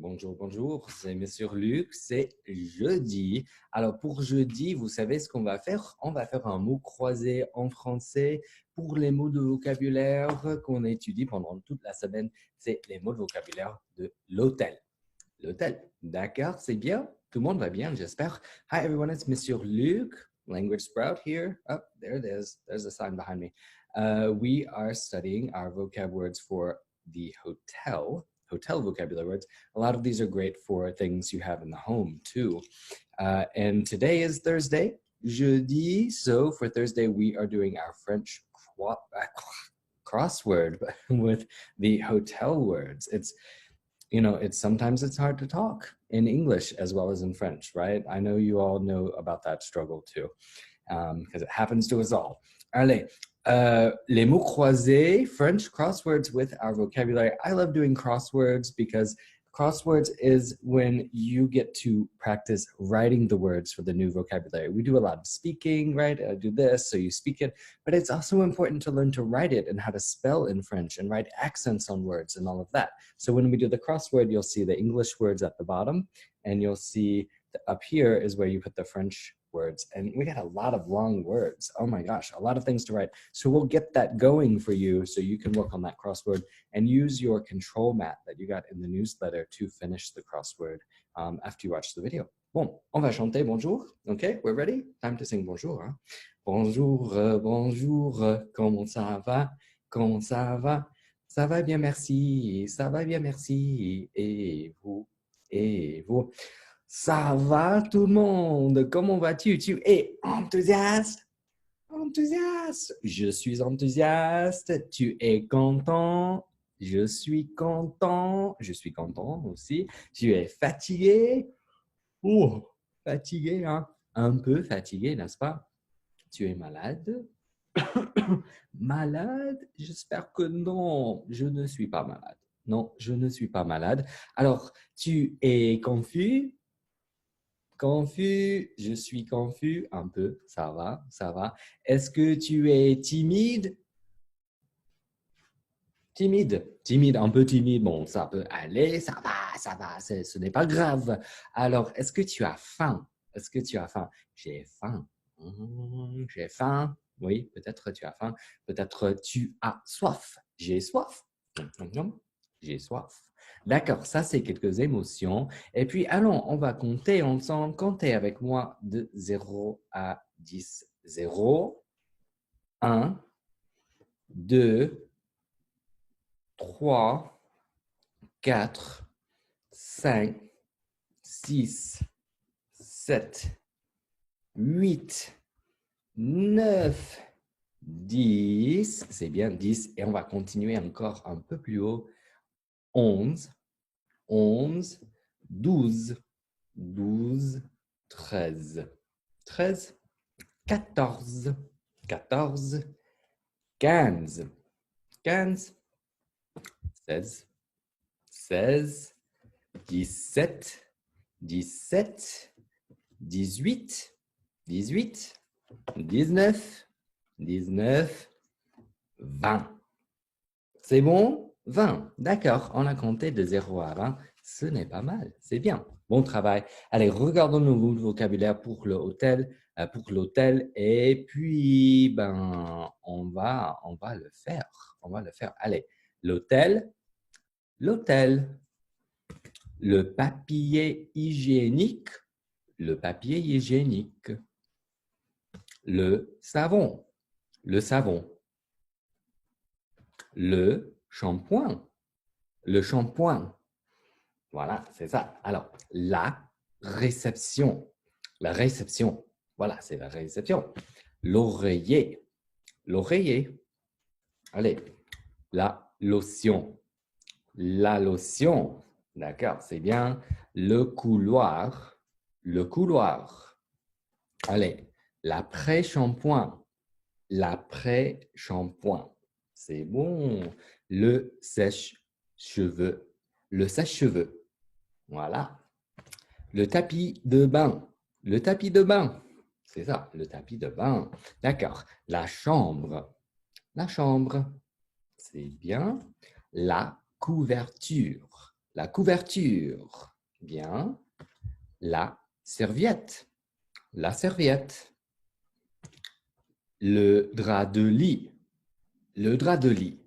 Bonjour, bonjour, c'est Monsieur Luc, c'est jeudi. Alors pour jeudi, vous savez ce qu'on va faire? On va faire un mot croisé en français pour les mots de vocabulaire qu'on étudie pendant toute la semaine. C'est les mots de vocabulaire de l'hôtel. L'hôtel, d'accord, c'est bien? Tout le monde va bien, j'espère. Hi everyone, it's Monsieur Luc, Language Sprout here. Oh, there it is. There's a sign behind me. We are studying our vocab words for the hotel vocabulary words. A lot of these are great for things you have in the home too. And today is Thursday, jeudi. So for Thursday, we are doing our French crossword with the hotel words. Sometimes it's hard to talk in English as well as in French, right? I know you all know about that struggle too, because it happens to us all. Allez, les mots croisés, French crosswords with our vocabulary. I love doing crosswords because crosswords is when you get to practice writing the words for the new vocabulary. We do a lot of speaking, right? I do this, so you speak it, but it's also important to learn to write it and how to spell in French and write accents on words and all of that. So when we do the crossword, you'll see the English words at the bottom, and you'll see up here is where you put the French words. And we got a lot of long words. Oh my gosh, a lot of things to write. So we'll get that going for you so you can work on that crossword and use your control mat that you got in the newsletter to finish the crossword after you watch the video. Bon, on va chanter bonjour. Okay, we're ready? Time to sing bonjour. Hein? Bonjour, bonjour, comment ça va? Comment ça va? Ça va bien, merci. Ça va bien, merci. Et vous? Et vous? Ça va tout le monde? Comment vas-tu? Tu es enthousiaste? Enthousiaste. Je suis enthousiaste. Tu es content? Je suis content. Je suis content aussi. Tu es fatigué? Oh, fatigué, hein? Un peu fatigué, n'est-ce pas? Tu es malade? Malade? J'espère que non. Je ne suis pas malade. Non, je ne suis pas malade. Alors, tu es confus? Confus, je suis confus un peu, ça va, ça va. Est-ce que tu es timide? Timide, timide, un peu timide, bon, ça peut aller, ça va, ce n'est pas grave. Alors, est-ce que tu as faim? Est-ce que tu as faim? J'ai faim. J'ai faim. Oui, peut-être tu as faim. Peut-être tu as soif. J'ai soif. J'ai soif. D'accord, ça c'est quelques émotions. Et puis, allons, on va compter ensemble. Comptez avec moi de 0 à 10. 0, 1, 2, 3, 4, 5, 6, 7, 8, 9, 10. C'est bien 10. Et on va continuer encore un peu plus haut. 11, 11, 12, 12, 13, 13, 14, 14, 15, 15, 16, 16, 17, 17, 18, 18, 19, 19, 20. C'est bon? 20. D'accord, on a compté de 0 à 20. Ce n'est pas mal, c'est bien. Bon travail. Allez, regardons le nouveau vocabulaire pour l'hôtel, et puis on va le faire. On va le faire. Allez, l'hôtel, l'hôtel, le papier hygiénique, le papier hygiénique, le savon, le savon, le shampoing, le shampoing. Voilà, c'est ça. Alors, la réception. La réception. Voilà, c'est la réception. L'oreiller. L'oreiller. Allez, la lotion. La lotion. D'accord, c'est bien. Le couloir. Le couloir. Allez, l'après-shampoing. L'après-shampoing. C'est bon. Le sèche-cheveux. Le sèche-cheveux. Voilà. Le tapis de bain. Le tapis de bain. C'est ça, le tapis de bain. D'accord. La chambre. La chambre. C'est bien. La couverture. La couverture. Bien. La serviette. La serviette. Le drap de lit. Le drap de lit.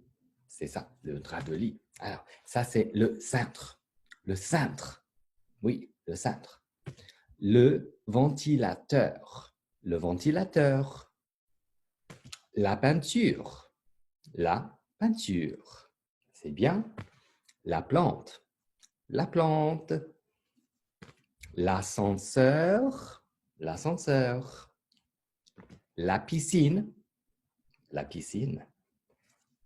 C'est ça, le drap de lit. Alors, ça, c'est le cintre. Le cintre. Oui, le cintre. Le ventilateur. Le ventilateur. La peinture. La peinture. C'est bien. La plante. La plante. L'ascenseur. L'ascenseur. La piscine. La piscine.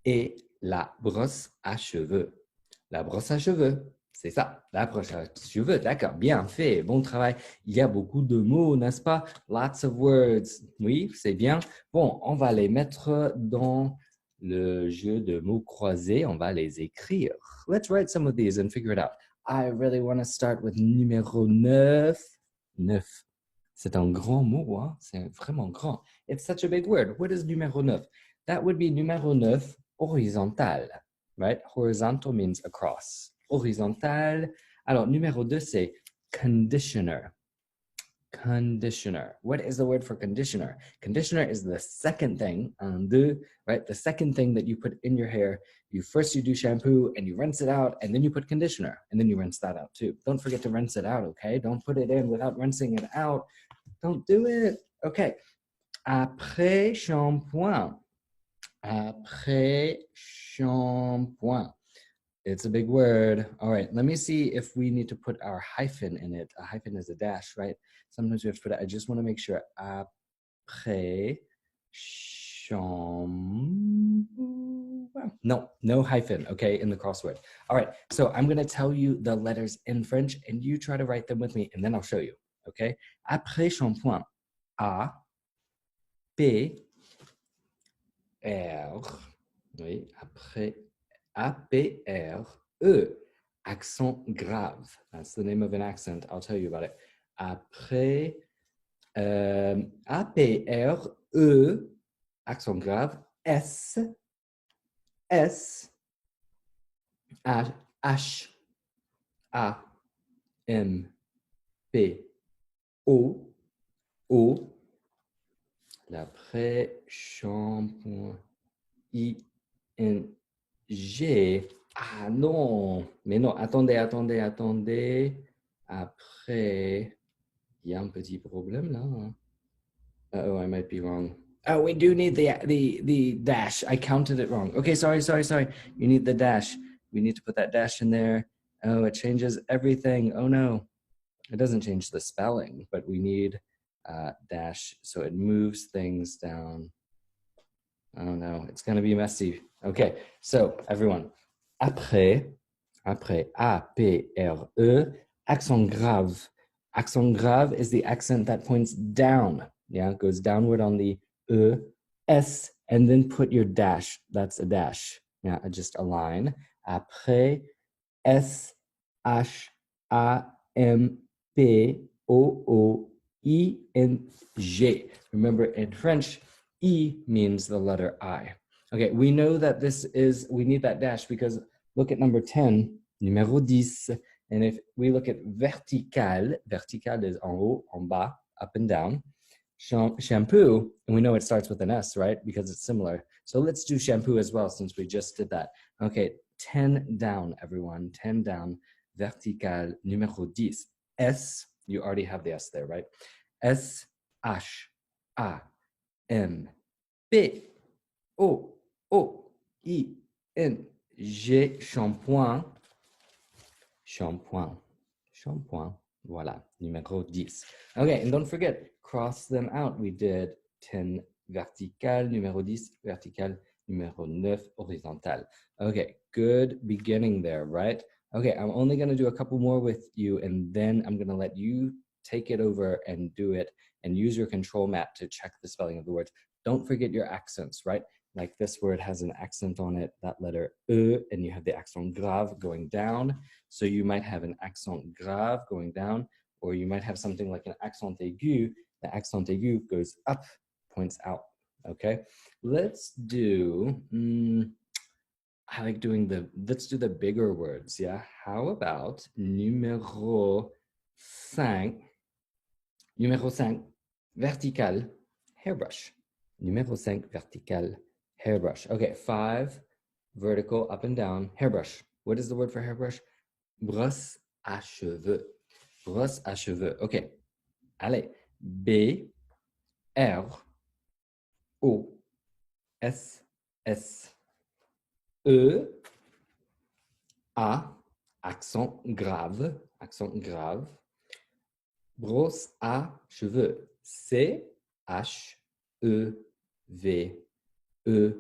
Et la brosse à cheveux. La brosse à cheveux, c'est ça, la brosse à cheveux, d'accord, bien fait, bon travail. Il y a beaucoup de mots, n'est-ce pas? Lots of words, oui, c'est bien. Bon, on va les mettre dans le jeu de mots croisés, on va les écrire. Let's write some of these and figure it out. I really want to start with numéro 9. 9. C'est un grand mot, hein? C'est vraiment grand. It's such a big word. What is numéro 9? That would be numéro 9, horizontal, right? Horizontal means across. Horizontal. Alors, numéro 2, c'est conditioner. Conditioner. What is the word for conditioner? Conditioner is the second thing, right? The second thing that you put in your hair. You do shampoo and you rinse it out, and then you put conditioner, and then you rinse that out too. Don't forget to rinse it out, okay? Don't put it in without rinsing it out. Don't do it. Okay. Après shampoing. Après shampoing. It's a big word. All right, let me see if we need to put our hyphen in it. A hyphen is a dash, right? Sometimes we have to put it. I just want to make sure. Après shampoing. No hyphen, okay, in the crossword. All right, so I'm going to tell you the letters in French, and you try to write them with me, and then I'll show you, okay? Après shampoing. A, P, R, oui, après A-P-R-E, accent grave. That's the name of an accent. I'll tell you about it. Après A-P-R-E, accent grave, S, S, H, A, M, P, O, O, l'après shampoing, I, N, G. Ah non, mais non, attendez. Après, il y a un petit problème là. Oh, I might be wrong. Oh, we do need the dash. I counted it wrong. Okay, sorry. You need the dash. We need to put that dash in there. Oh, it changes everything. Oh no, it doesn't change the spelling, but we need dash, so it moves things down. Oh no, it's going to be messy. Okay, so everyone, après, A-P-R-E, accent grave. Accent grave is the accent that points down. Yeah, it goes downward on the E, S, and then put your dash. That's a dash. Yeah, just a line. Après, S, H, A, M, P, O, O, I, N, G. Remember, in French, E means the letter I. Okay, we know that we need that dash because look at number 10, numéro 10. And if we look at vertical is en haut, en bas, up and down. Shampoo, and we know it starts with an S, right? Because it's similar. So let's do shampoo as well since we just did that. Okay, 10 down, everyone, 10 down. Vertical, numéro 10. S, you already have the S there, right? S, H, A, M, P, O, O, I, N, G, shampoing. Voilà, numéro 10. Okay, and don't forget, cross them out. We did 10 vertical, numéro 10 vertical, numéro 9 horizontal. Okay, good beginning there, right? Okay, I'm only going to do a couple more with you, and then I'm going to let you take it over and do it and use your control mat to check the spelling of the words. Don't forget your accents, right? Like this word has an accent on it, that letter E, and you have the accent grave going down. So you might have an accent grave going down, or you might have something like an accent aigu. The accent aigu goes up, points out, okay? Let's do I like doing let's do the bigger words, yeah? How about numéro 5, vertical, hairbrush. Numéro 5, vertical, hairbrush. Okay, 5, vertical, up and down, hairbrush. What is the word for hairbrush? Brosse à cheveux. Brosse à cheveux. Okay, allez. B, R, O, S, S, E, A, accent grave, brosse à cheveux, C, H, E, V, E,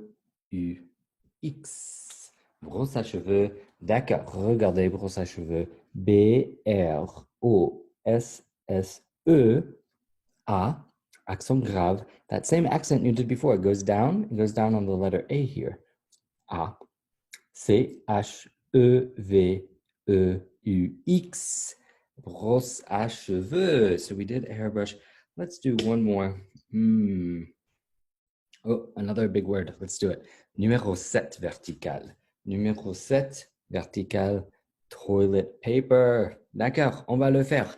U, X. Brosse à cheveux, d'accord, regardez, brosse à cheveux, B, R, O, S, S, E, A, accent grave. That same accent you did before, it goes down on the letter A here. A, C, H, E, V, E, U, X. Brosse à cheveux. So we did hairbrush. Let's do one more. Oh, another big word. Let's do it. Numéro 7, vertical. Numéro 7, vertical, toilet paper. D'accord, on va le faire.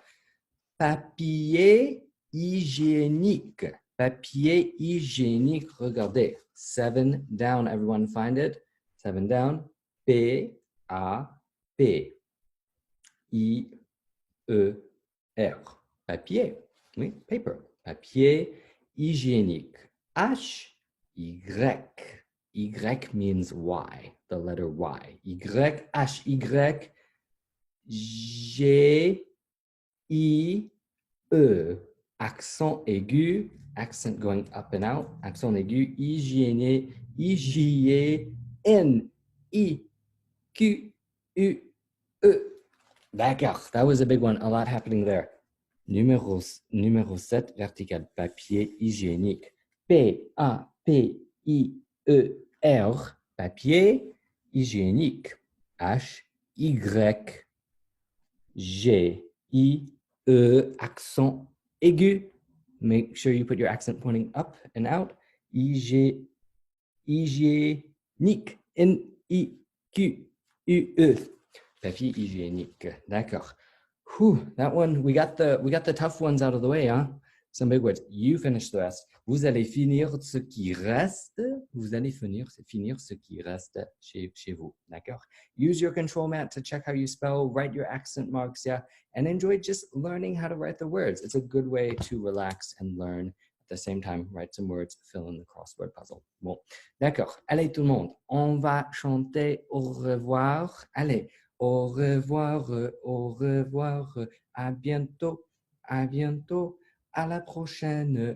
Papier hygiénique. Papier hygiénique. Regardez. 7 down. Everyone find it? 7 down. P, A, P. I, E, R. Papier. Oui, paper. Papier hygiénique. H, Y. Y means Y, the letter Y. Y, H, Y, G, I, E. Accent aigu, accent going up and out, accent aigu, hygiène, hygiène, I, Q, U, E. D'accord, that was a big one, a lot happening there. Numéro 7, vertical, papier hygiénique. P-A-P-I-E-R, papier hygiénique. H-Y-G-I-E, accent aigu. Make sure you put your accent pointing up and out. Hygiénique. N-I-Q-U-E. Papier hygiénique. D'accord. Whew, that one, we got the tough ones out of the way, huh? Some big words. You finish the rest. Vous allez finir ce qui reste. Vous allez finir ce qui reste chez vous. D'accord? Use your control mat to check how you spell, write your accent marks, yeah, and enjoy just learning how to write the words. It's a good way to relax and learn. At the same time, write some words, fill in the crossword puzzle. Bon, d'accord. Allez tout le monde, on va chanter au revoir. Allez. Au revoir, à bientôt, à la prochaine,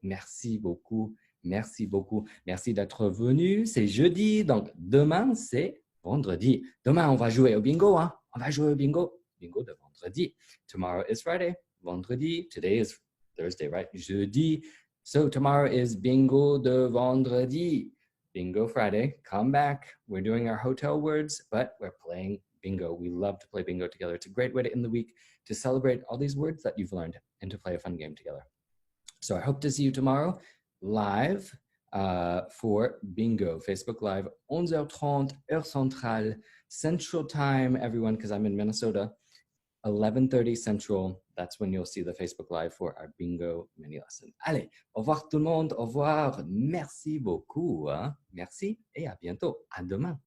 Merci beaucoup, merci d'être venu. C'est jeudi, donc demain, c'est vendredi. Demain, on va jouer au bingo, hein? On va jouer au bingo de vendredi. Tomorrow is Friday, vendredi. Today is Thursday, right? Jeudi. So tomorrow is bingo de vendredi. Bingo Friday, come back. We're doing our hotel words, but we're playing bingo. We love to play bingo together. It's a great way to end the week to celebrate all these words that you've learned and to play a fun game together. So I hope to see you tomorrow live for bingo. Facebook Live, 11h30, heure centrale, Central Time, everyone, because I'm in Minnesota. 11:30 Central, that's when you'll see the Facebook Live for our bingo mini lesson. Allez, au revoir tout le monde, au revoir, merci beaucoup, hein? Merci et à bientôt, à demain.